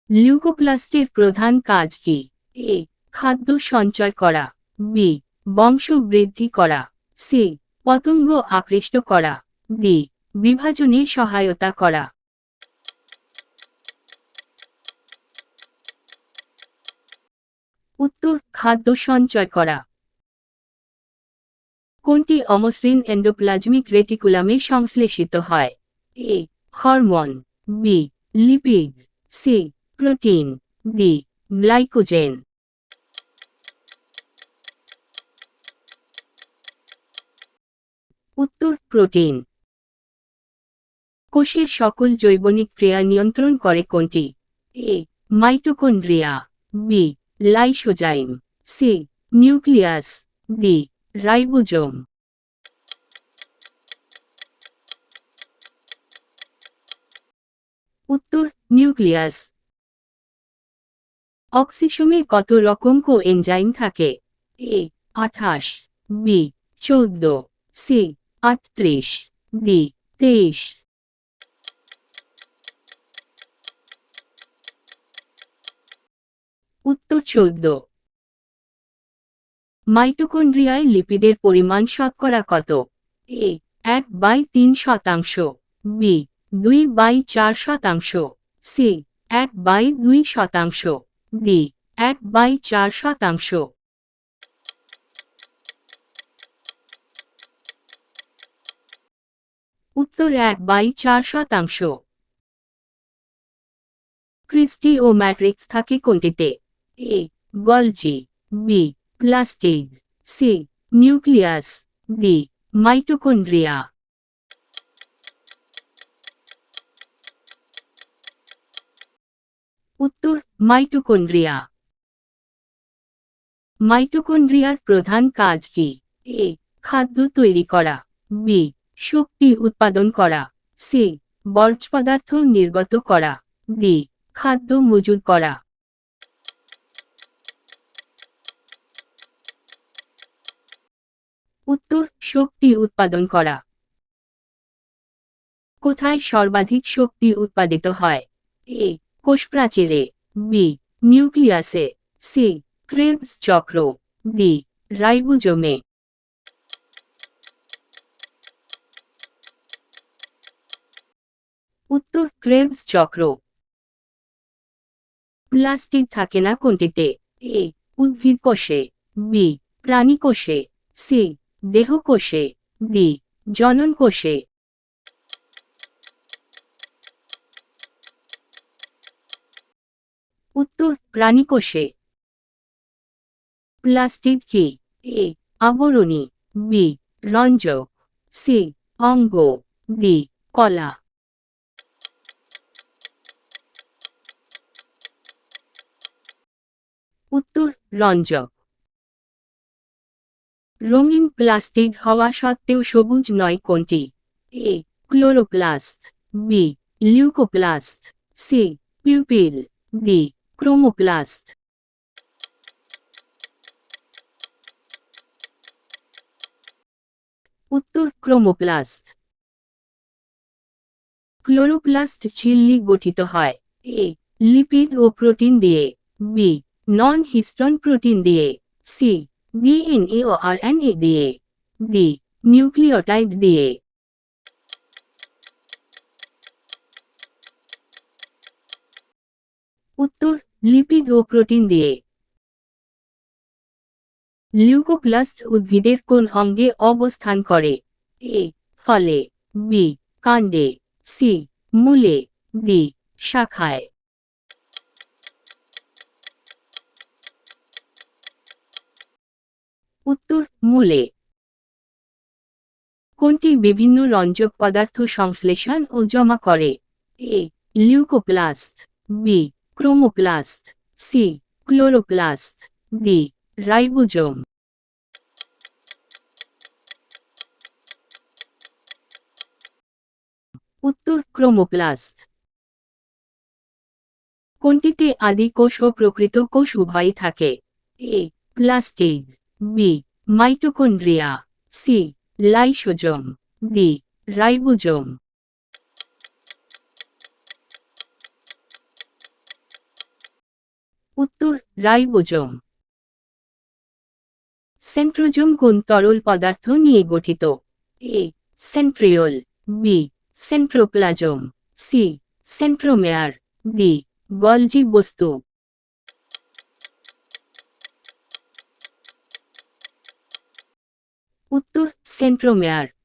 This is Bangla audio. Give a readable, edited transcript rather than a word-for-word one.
লিউকোপ্লাস্টের প্রধান কাজ কি? এ. খাদ্য সঞ্চয় করা। বি. বংশ বৃদ্ধি করা। সি. পতঙ্গ আকৃষ্ট করা। ডি. বিভাজনে সহায়তা করা। উত্তর: খাদ্য সঞ্চয় করা। কোনটি অমসৃণ এন্ডোপ্লাজমিক রেটিকুলামে সংশ্লেষিত হয়? A. Hormone. B. Lipid. C. Protein. D. Glycogen. উত্তর: প্রোটিন। কোষের সকল জৈবনিক ক্রিয়া নিয়ন্ত্রণ করে কোনটি? A. Mitochondria. B. Lysozyme. C. Nucleus. D. Ribosome. উত্তর: নিউক্লিয়াস। অক্সিসোমে কত রকম কোএনজাইম থাকে? এ. 28। বি. 14। সি. 38। ডি. 23। উত্তর: 14। মাইটোকন্ড্রিয়ায় লিপিডের পরিমাণ শতকরা কত? এ. 1/3 বি. 2/4 সি. 1/2 ডি. 1/4। উত্তর: 1/4। ক্রিস্টি ও ম্যাট্রিক্স থাকে কোনটিতে? A. Golgi. B. Plastid. C. Nucleus. D. Mitochondria. উত্তর: মাইটোকন্ড্রিয়া। মাইটোকন্ড্রিয়ার প্রধান কাজ কি? এ. খাদ্য তৈরি করা। বি. শক্তি উৎপাদন করা। সি. বর্জ্য পদার্থ নির্গত করা। ডি. খাদ্য মজুত করা। উত্তর: শক্তি উৎপাদন করা। কোথায় সর্বাধিক শক্তি উৎপাদিত হয়? এ. কোষপ্রাচীরে। বি. নিউক্লিয়াসে। সি. ক্রেবস চক্র। ডি. রাইবোজোমে। উত্তর: ক্রেবস চক্র। প্লাস্টিড থাকে না কোনটিতে? এ. উদ্ভিদ কোষে। বি. প্রাণী কোষে। সি. দেহকোষে। ডি. জনন কোষে। উত্তর: প্রাণী কোষে। প্লাস্টিড কি? এ. আবরণী। বি. রঞ্জক। সি. অঙ্গ। ডি. কলা। উত্তর: রঞ্জক। রঙিন প্লাস্টিড হওয়া সত্ত্বেও সবুজ নয় কোনটি? A. Chloroplast. B. Leucoplast. C. Pupil. D. Chromoplast. উত্তর: ক্রোমোপ্লাস্ট। ক্লোরোপ্লাস্ট ঝিল্লি গঠিত হয়। এ. লিপিড ও প্রোটিন দিয়ে। বি. নন হিস্টন প্রোটিন দিয়ে। সি. ডিএনএ ও আরএনএ দিয়ে। ডি. নিউক্লিওটাইড দিয়ে। উত্তর: লিপিড ও প্রোটিন দিয়ে। লিউকোপ্লাস্ট উদ্ভিদের কোন অঙ্গে অবস্থান করে? এ. ফলে। বি. কাণ্ডে। সি. মূলে। ডি. শাখায়। উত্তর: মূলে। কোনটি বিভিন্ন রঞ্জক পদার্থ সংশ্লেষণ ও জমা করে? A. Leucoplast. B. Chromoplast. C. Chloroplast. D. Ribosome. উত্তর: ক্রোমোপ্লাস্ট। কোনটিতে আদি কোষ ও প্রকৃত কোষ উভয়ই থাকে? A. Plastid. B. Mitochondria. C. Lysosome. D. Ribosome. উত্তর রাইবোজোম। সেন্ট্রোজোম কোন তরল পদার্থ নিয়ে গঠিত? A centriole, B centroplasm, C centromere, D Golgi বস্তু। উত্তর সেন্ট্রোমেয়ার।